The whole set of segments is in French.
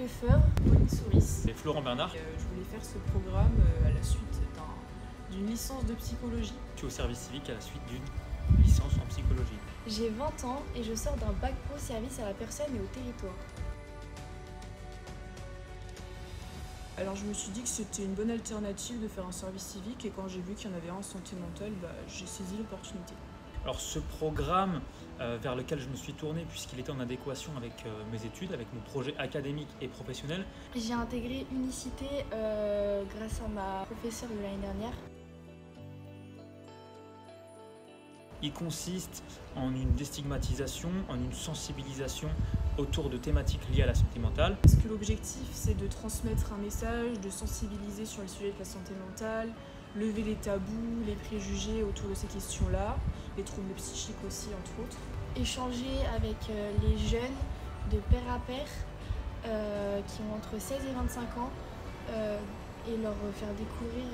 Lefebvre, Pauline Souris. C'est Florent Bernard. Je voulais faire ce programme à la suite d'une licence de psychologie. Je suis au service civique à la suite d'une licence en psychologie. J'ai 20 ans et je sors d'un bac pro service à la personne et au territoire. Alors je me suis dit que c'était une bonne alternative de faire un service civique et quand j'ai vu qu'il y en avait un en santé mentale, j'ai saisi l'opportunité. Alors ce programme vers lequel je me suis tourné puisqu'il était en adéquation avec mes études, avec mon projet académique et professionnel. J'ai intégré Unicité grâce à ma professeure de l'année dernière. Il consiste en une déstigmatisation, en une sensibilisation autour de thématiques liées à la santé mentale. Parce que l'objectif c'est de transmettre un message, de sensibiliser sur le sujet de la santé mentale, lever les tabous, les préjugés autour de ces questions-là, les troubles psychiques aussi entre autres. Échanger avec les jeunes de pair à pair qui ont entre 16 et 25 ans et leur faire découvrir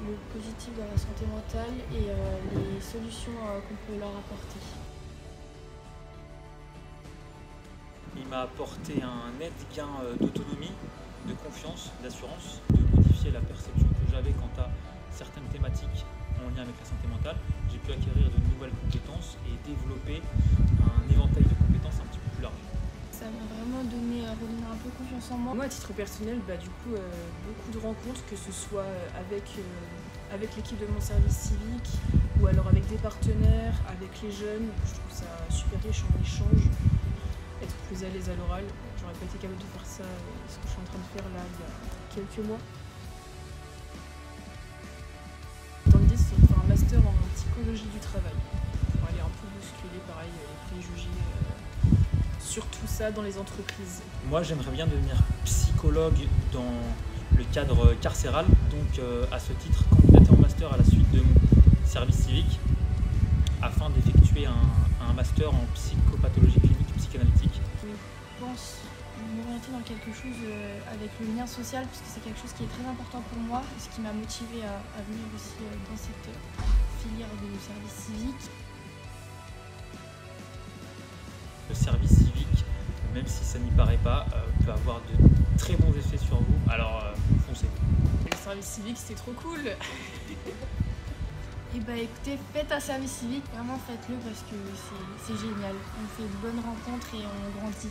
le positif de la santé mentale et les solutions qu'on peut leur apporter. Il m'a apporté un net gain d'autonomie, de confiance, d'assurance, de modifier la perception que j'avais quant à certaines thématiques en lien avec la santé mentale. J'ai pu acquérir de nouvelles compétences et développer un éventail de compétences un petit peu plus large. Ça m'a vraiment donné redonner un peu confiance en moi. Moi à titre personnel, beaucoup de rencontres, que ce soit avec l'équipe de mon service civique ou alors avec des partenaires, avec les jeunes. Je trouve ça super riche en échange. Être plus à l'aise à l'oral. J'aurais pas été capable de faire ça, ce que je suis en train de faire là il y a quelques mois. Dans l'idée, c'est de faire un master en psychologie du travail pour aller un peu bousculer pareil les préjugés sur tout ça dans les entreprises. Moi, j'aimerais bien devenir psychologue dans le cadre carcéral, donc à ce titre, candidater en master à la suite de mon service civique afin d'effectuer un master en psychopathologie clinique psychanalytique. Je pense m'orienter dans quelque chose avec le lien social, puisque c'est quelque chose qui est très important pour moi, ce qui m'a motivée à venir aussi dans cette filière de service civique. Le service civique, même si ça n'y paraît pas, peut avoir de très bons effets sur vous, alors foncez. Le service civique, c'était trop cool. Et écoutez, faites un service civique, vraiment faites-le parce que c'est génial. On fait de bonnes rencontres et on grandit.